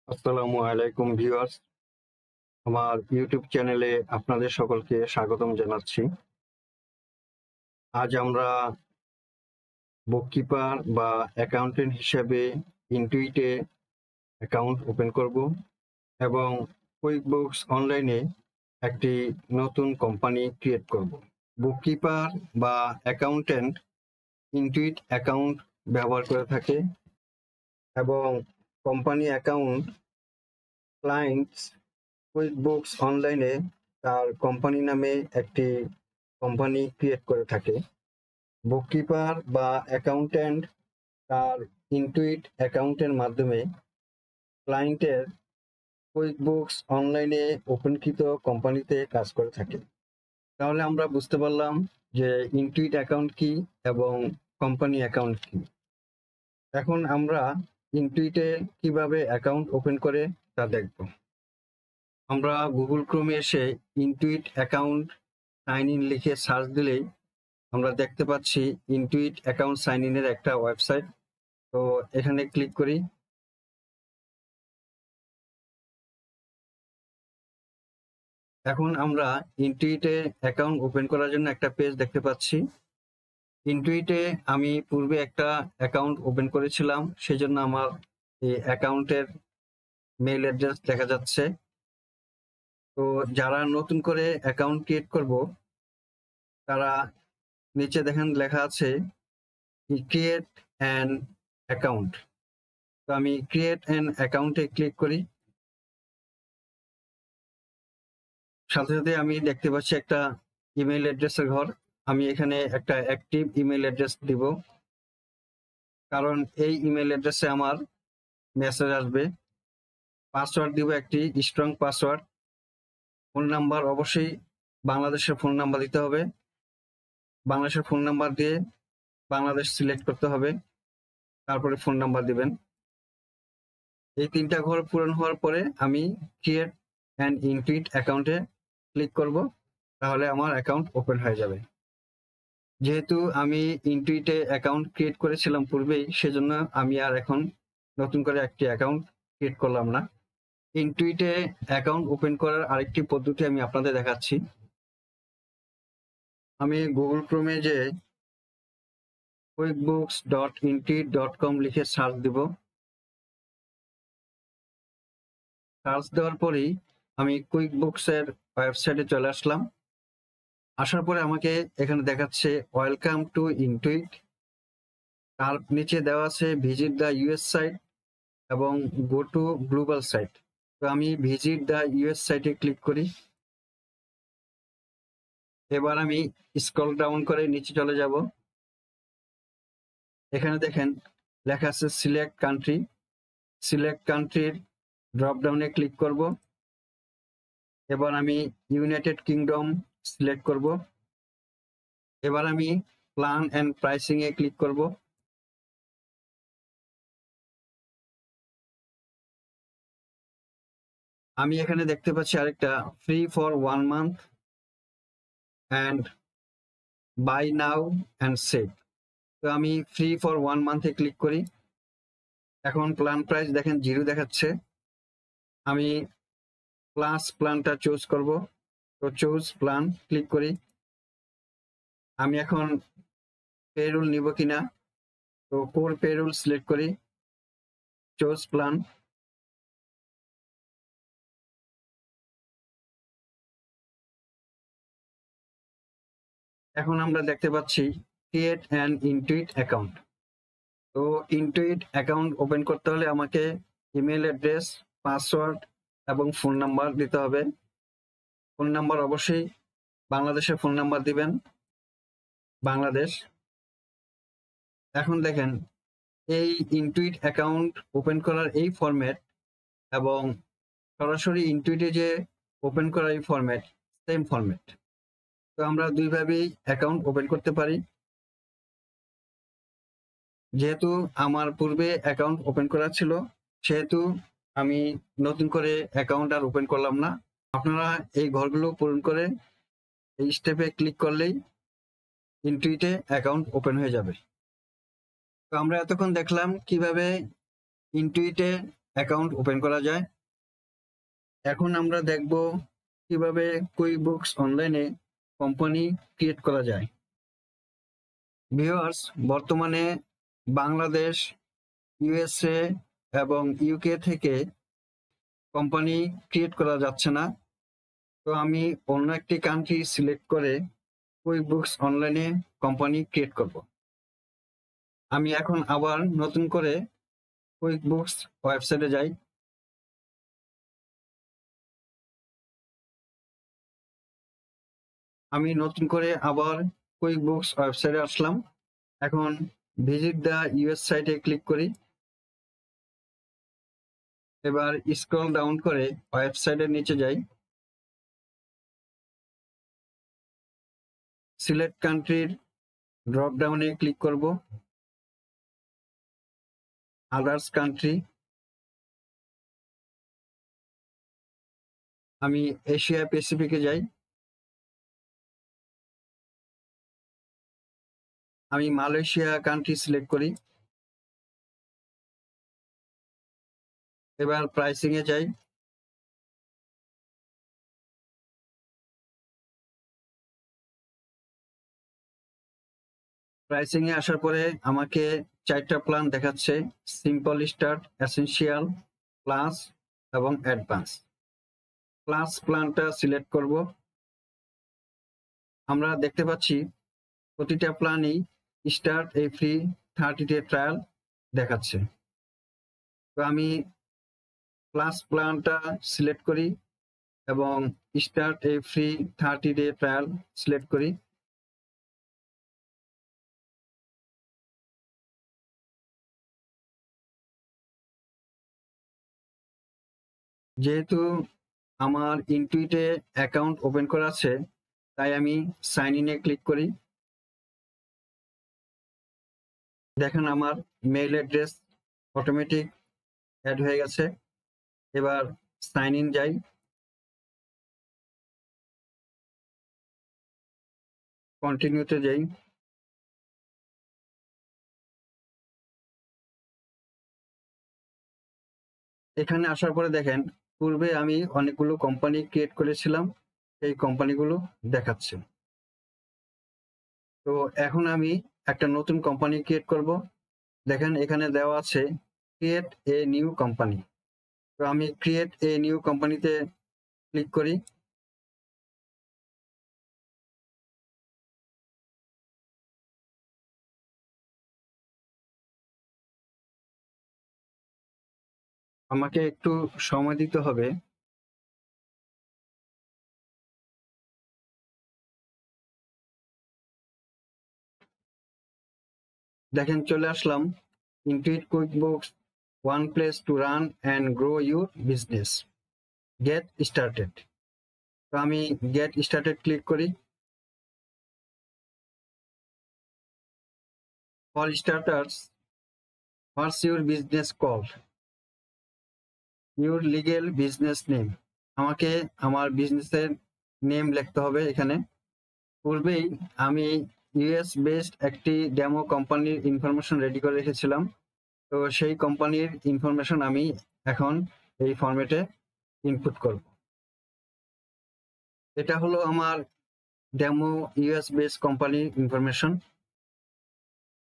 আসসালামু আলাইকুম ভিউয়ার্স, আমার ইউটিউব চ্যানেলে আপনাদের সকলকে স্বাগতম জানাচ্ছি। আজ আমরা বুককিপার বা অ্যাকাউন্টেন্ট হিসেবে ইনটুইটে অ্যাকাউন্ট ওপেন করব এবং কুইকবুকস অনলাইনে একটি নতুন কোম্পানি ক্রিয়েট করব। বুককিপার বা অ্যাকাউন্টেন্ট ইনটুইট অ্যাকাউন্ট ব্যবহার করে থাকে এবং কোম্পানি অ্যাকাউন্ট ক্লায়েন্টস কুইকবুকস অনলাইনে তার কোম্পানি নামে একটি কোম্পানি ক্রিয়েট করে থাকে। বুককিপার বা অ্যাকাউন্ট্যান্ট তার ইনটুইট অ্যাকাউন্টের মাধ্যমে ক্লায়েন্টের কুইকবুকস অনলাইনে ওপেনকৃত কোম্পানিতে কাজ করে থাকে। তাহলে আমরা বুঝতে পারলাম যে ইনটুইট অ্যাকাউন্ট কি এবং কোম্পানি অ্যাকাউন্ট কি। এখন আমরা ইনটুইটে কিভাবে অ্যাকাউন্ট ওপেন করে তা দেখব। আমরা গুগল ক্রোমে এসে ইনটুইট অ্যাকাউন্ট সাইন ইন লিখে সার্চ দিলেই আমরা দেখতে পাচ্ছি ইনটুইট অ্যাকাউন্ট সাইন ইনের একটা ওয়েবসাইট। তো এখানে ক্লিক করি। এখন আমরা ইনটুইটে অ্যাকাউন্ট ওপেন করার জন্য একটা পেজ দেখতে পাচ্ছি। ইনটুইটে আমি পূর্বে একটা অ্যাকাউন্ট ওপেন করেছিলাম, সেজন্য আমার এই অ্যাকাউন্টের মেইল অ্যাড্রেস দেখা যাচ্ছে। তো যারা নতুন করে অ্যাকাউন্ট ক্রিয়েট করব তারা নিচে দেখেন লেখা আছে ক্রিয়েট অ্যান অ্যাকাউন্ট। তো আমি ক্রিয়েট অ্যান অ্যাকাউন্টে ক্লিক করি। সাথে সাথে আমি দেখতে পাচ্ছি একটা ইমেল অ্যাড্রেসের ঘর। আমি এখানে একটা অ্যাক্টিভ ইমেল অ্যাড্রেস দিব, কারণ এই ইমেল অ্যাড্রেসে আমার মেসেজ আসবে। পাসওয়ার্ড দিব একটি স্ট্রং পাসওয়ার্ড। ফোন নাম্বার অবশ্যই বাংলাদেশের ফোন নাম্বার দিতে হবে। বাংলাদেশের ফোন নাম্বার দিয়ে বাংলাদেশ সিলেক্ট করতে হবে, তারপরে ফোন নাম্বার দিবেন। এই তিনটা ঘর পূরণ হওয়ার পরে আমি ক্রিয়েট অ্যান ইনটুইট অ্যাকাউন্টে ক্লিক করব, তাহলে আমার অ্যাকাউন্ট ওপেন হয়ে যাবে। যেহেতু আমি ইনটুইটে অ্যাকাউন্ট ক্রিয়েট করেছিলাম পূর্বেই, সেজন্য আমি আর এখন নতুন করে একটি অ্যাকাউন্ট ক্রিয়েট করলাম না। ইনটুইটে অ্যাকাউন্ট ওপেন করার আরেকটি পদ্ধতি আমি আপনাদের দেখাচ্ছি। আমি গুগল ক্রোমে যে quickbooks.intuit.com লিখে সার্চ দিব। সার্চ দেওয়ার পরেই আমি কুইকবুকসের ওয়েবসাইটে চলে আসলাম। আসার পরে আমাকে এখানে দেখাচ্ছে ওয়েলকাম টু ইনটুইট। তার নিচে দেওয়া আছে ভিজিট দ্য ইউএস সাইট এবং গো টু গ্লোবাল সাইট। তো আমি ভিজিট দ্য ইউএস সাইটে ক্লিক করি। এবার আমি স্ক্রল ডাউন করে নিচে চলে যাব। এখানে দেখেন লেখা আছে সিলেক্ট কান্ট্রি। সিলেক্ট কান্ট্রির ড্রপ ডাউনে ক্লিক করব। এবার আমি ইউনাইটেড কিংডম সিলেক্ট করব। এবার আমি প্ল্যান অ্যান্ড প্রাইসিং এ ক্লিক করব। আমি এখানে দেখতে পাচ্ছি আরেকটা free for 1 month and buy now and save. তো আমি ফ্রি ফর 1 মান্থে ক্লিক করি। এখন প্ল্যান প্রাইস দেখেন 0 দেখাচ্ছে। আমি প্লাস প্ল্যানটা চুজ করব। তো চুজ প্ল্যান ক্লিক করি। আমি এখন পেরোল নিব কিনা, তো কোর পেরোল সিলেক্ট করি, চুজ প্ল্যান। এখন আমরা দেখতে পাচ্ছি ক্রিয়েট অ্যান ইনটুইট অ্যাকাউন্ট। তো ইনটুইট অ্যাকাউন্ট ওপেন করতে হলে আমাকে ইমেল অ্যাড্রেস, পাসওয়ার্ড এবং ফোন নাম্বার দিতে হবে। ফোন নাম্বার অবশ্যই বাংলাদেশের ফোন নাম্বার দিবেন, বাংলাদেশ। এখন দেখেন এই ইনটুইট অ্যাকাউন্ট ওপেন করার এই ফরম্যাট এবং সরাসরি ইনটুইটে যে ওপেন করার এই ফরম্যাট সেম ফরম্যাট। তো আমরা দুইভাবেই অ্যাকাউন্ট ওপেন করতে পারি। যেহেতু আমার পূর্বে অ্যাকাউন্ট ওপেন করা ছিল, সেহেতু আমি নতুন করে অ্যাকাউন্ট আর ওপেন করলাম না। আপনারা এই ঘরগুলো পূরণ করে এই স্টেপে ক্লিক করলেই ইনটুইটে অ্যাকাউন্ট ওপেন হয়ে যাবে। তো আমরা এতক্ষণ দেখলাম কিভাবে ইনটুইটে অ্যাকাউন্ট ওপেন করা যায়। এখন আমরা দেখব কিভাবে কুইকবুকস অনলাইনে কোম্পানি ক্রিয়েট করা যায়। ভিউয়ার্স, বর্তমানে বাংলাদেশ, ইউএসএ এবং ইউকে থেকে কোম্পানি ক্রিয়েট করা যাচ্ছে না। তো আমি অন্য একটি কান্ট্রি সিলেক্ট করে কুইকবুকস অনলাইনে কোম্পানি ক্রিয়েট করব। আমি এখন আবার নতুন করে কুইকবুকস ওয়েবসাইটে যাই। আমি নতুন করে আবার কুইকবুকস ওয়েবসাইটে আসলাম। এখন ভিজিট দ্য ইউএস সাইটে ক্লিক করি। এবার স্ক্রল ডাউন করে ওয়েবসাইটের নিচে যাই। সিলেক্ট কান্ট্রির ড্রপ ডাউনে ক্লিক করব, আদার্স কান্ট্রি। আমি এশিয়া প্যাসিফিকে যাই। আমি মালয়েশিয়া কান্ট্রি সিলেক্ট করি। এবার প্রাইসিং এ যাই। প্রাইসিং এ আসার পরে আমাকে 4টা প্ল্যান দেখাচ্ছে: সিম্পল, স্টার্ট, এসেনশিয়াল, প্লাস এবং অ্যাডভান্স। প্লাস প্ল্যানটা সিলেক্ট করব। আমরা দেখতে পাচ্ছি প্রতিটা প্ল্যানই start a free 30 day trial দেখাচ্ছে। তো আমি প্লাস প্ল্যানটা সিলেক্ট করি এবং start a free 30 day trial select করি। যেহেতু আমার ইনটুইটে অ্যাকাউন্ট ওপেন করা আছে, তাই আমি সাইন ইনে ক্লিক করি। দেখেন আমার মেইল অ্যাড্রেস অটোমেটিক অ্যাড হয়ে গেছে। এবার সাইন ইন যাই। কন্টিনিউতে যাই। এখানে আসার পরে দেখেন পূর্বে আমি অনেকগুলো কোম্পানি ক্রিয়েট করেছিলাম, এই কোম্পানিগুলো দেখাচ্ছে। তো এখন আমি একটা নতুন কোম্পানি ক্রিয়েট করব। দেখেন এখানে দেওয়া আছে ক্রিয়েট এ নিউ কোম্পানি। তো আমি ক্রিয়েট এ নিউ কোম্পানিতে ক্লিক করি। আমাকে একটু সময় দিতে হবে। দেখেন চলে আসলাম Intuit QuickBooks, one place to run and grow your business, get started. তো আমি গেট স্টার্টেড ক্লিক করি। For starters, what's your business call, your legal business name. আমাকে আমার বিজনেসের নেম লিখতে হবে এখানে। পূর্বেই আমি ইউএস বেসড একটি ডেমো কোম্পানির ইনফরমেশন রেডি করে রেখেছিলাম। তো সেই কোম্পানির ইনফরমেশন আমি এখন এই ফরম্যাটে ইনপুট করব। এটা হলো আমার ডেমো ইউএস বেসড কোম্পানির ইনফরমেশন।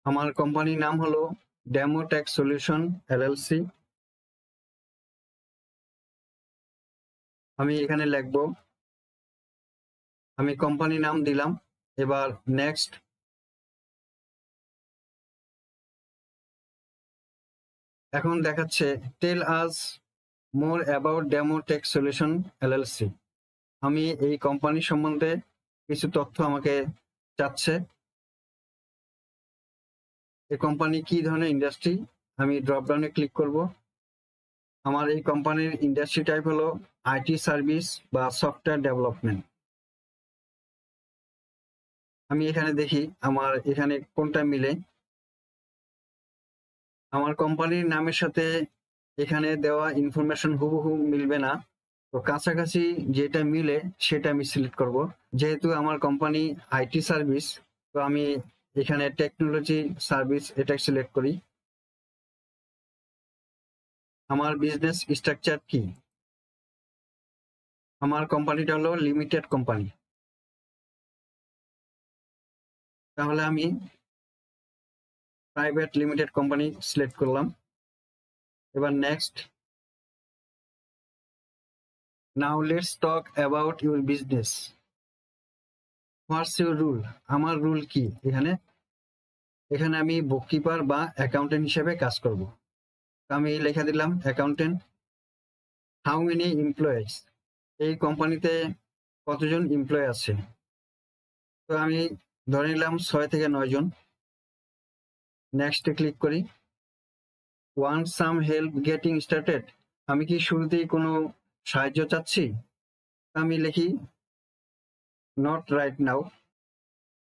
আমার কোম্পানির নাম হলো ডেমো টেক সলিউশন এলএলসি। আমি এখানে লিখব, আমি কোম্পানি নাম দিলাম। এবার নেক্সট। এখন দেখাচ্ছে tell us more about demo tech solution LLC. আমি এই কোম্পানি সম্বন্ধে কিছু তথ্য আমাকে চাচ্ছে। এই কোম্পানি কি ধরনের ইন্ডাস্ট্রি, আমি ড্রপ ডাউনে ক্লিক করব। আমার এই কোম্পানির ইন্ডাস্ট্রি টাইপ হলো আইটি সার্ভিস বা সফটওয়্যার ডেভেলপমেন্ট। আমি এখানে দেখি আমার এখানে কোনটা মিলে। আমার কোম্পানির নামের সাথে এখানে দেওয়া ইনফরমেশন হুবহু মিলবে না। তো কাছাকাছি যেটা মিলে সেটা আমি সিলেক্ট করব। যেহেতু আমার কোম্পানি আইটি সার্ভিস, তো আমি এখানে টেকনোলজি সার্ভিস এটা সিলেক্ট করি। আমার বিজনেস স্ট্রাকচার কি? আমার কোম্পানিটা হলো লিমিটেড কোম্পানি। তাহলে আমি প্রাইভেট লিমিটেড কোম্পানি সিলেক্ট করলাম। এবার next. Now let's talk about your business. What's your rule? আমার রুল কি? এখানে আমি বুককিপার বা অ্যাকাউন্টেন্ট হিসেবে কাজ করব। আমি লিখে দিলাম অ্যাকাউন্টেন্ট। How many employees? এই কোম্পানিতে কতজন এমপ্লয়ি আছে? তো আমি ধরে নিলাম 6 থেকে 9 জন। নেক্সটে ক্লিক করি। Want some help getting started? আমি কি শুরুতেই কোনো সাহায্য চাচ্ছি? আমি লিখি not right now.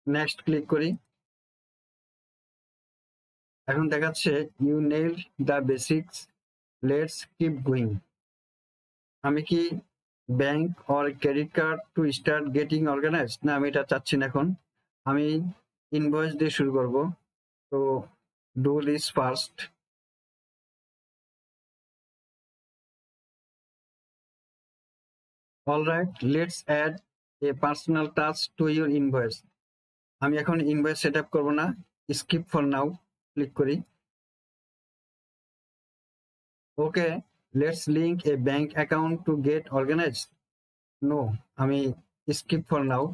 Next click করি। এখন দেখাচ্ছে you nailed the basics, let's keep going. আমি কি bank or credit card to start getting organised? না, আমি এটা চাচ্ছি না এখন। আমি ইনভয়েস দিয়ে শুরু করব। তো do this first. Alright, let's add a personal touch to your invoice. আমি এখন ইনভয়েস সেট আপ করবো না, স্কিপ ফর নাও ক্লিক করি। Okay, let's link a bank account to get organized. No, আমি skip for now.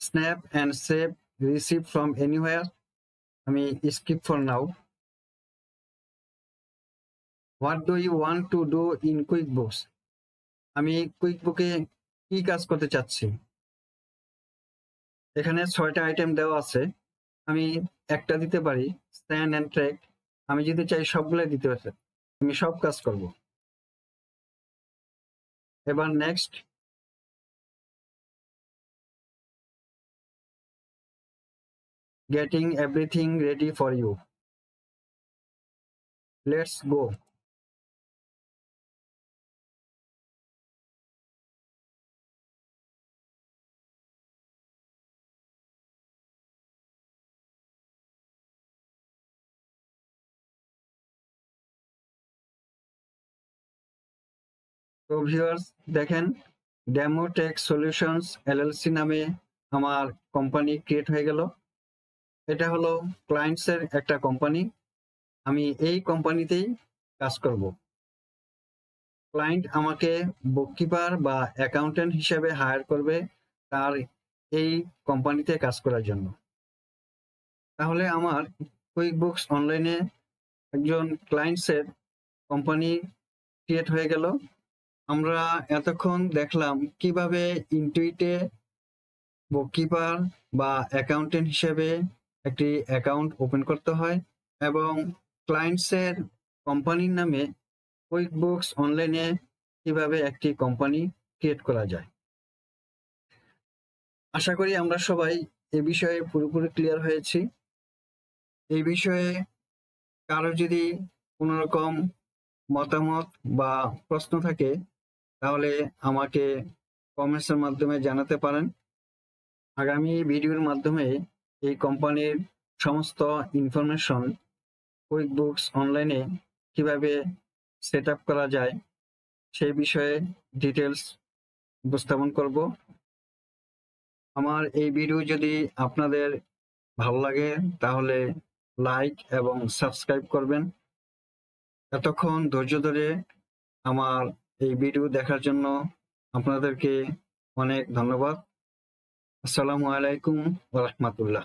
Snap and save receive from anywhere, আমি skip for now. What do you want to do in QuickBooks? আমি কুইক বুকে কি কাজ করতে চাচ্ছি? এখানে 6টা আইটেম দেওয়া আছে, আমি একটা দিতে পারি, স্ট্যান্ড অ্যান্ড ট্র্যাক। আমি যদি চাই সবগুলো দিতে পারি, আমি সব কাজ করব। এবার next. Getting everything ready for you, let's go. তো ভিউয়ার্স দেখেন, ডেমোটেক সলিউশনস এলএলসি নামে আমার কোম্পানি ক্রিয়েট হয়ে গেল। এটা হলো ক্লায়েন্টসের একটা কোম্পানি। আমি এই কোম্পানিতেই কাজ করব। ক্লায়েন্ট আমাকে বুককিপার বা অ্যাকাউন্টেন্ট হিসেবে হায়ার করবে তার এই কোম্পানিতে কাজ করার জন্য। তাহলে আমার কুইক বুকস অনলাইনে একজন ক্লায়েন্টসের কোম্পানি ক্রিয়েট হয়ে গেল। আমরা এতক্ষণ দেখলাম কিভাবে ইনটুইটে বুককিপার বা অ্যাকাউন্টেন্ট হিসেবে একটি অ্যাকাউন্ট ওপেন করতে হয় এবং ক্লায়েন্টসের কোম্পানির নামে কুইক বুকস অনলাইনে কিভাবে একটি কোম্পানি ক্রিয়েট করা যায়। আশা করি আমরা সবাই এ বিষয়ে পুরোপুরি ক্লিয়ার হয়েছি। এই বিষয়ে কারো যদি কোনো রকম মতামত বা প্রশ্ন থাকে তাহলে আমাকে কমেন্টসের মাধ্যমে জানাতে পারেন। আগামী ভিডিওর মাধ্যমে এই কোম্পানির সমস্ত ইনফরমেশন কুইক বুকস অনলাইনে কিভাবে সেট আপ করা যায় সেই বিষয়ে ডিটেলস উপস্থাপন করব। আমার এই ভিডিও যদি আপনাদের ভালো লাগে তাহলে লাইক এবং সাবস্ক্রাইব করবেন। এতক্ষণ ধৈর্য ধরে আমার এই ভিডিও দেখার জন্য আপনাদেরকে অনেক ধন্যবাদ। আসসালামু আলাইকুম ওয়া রাহমাতুল্লাহ।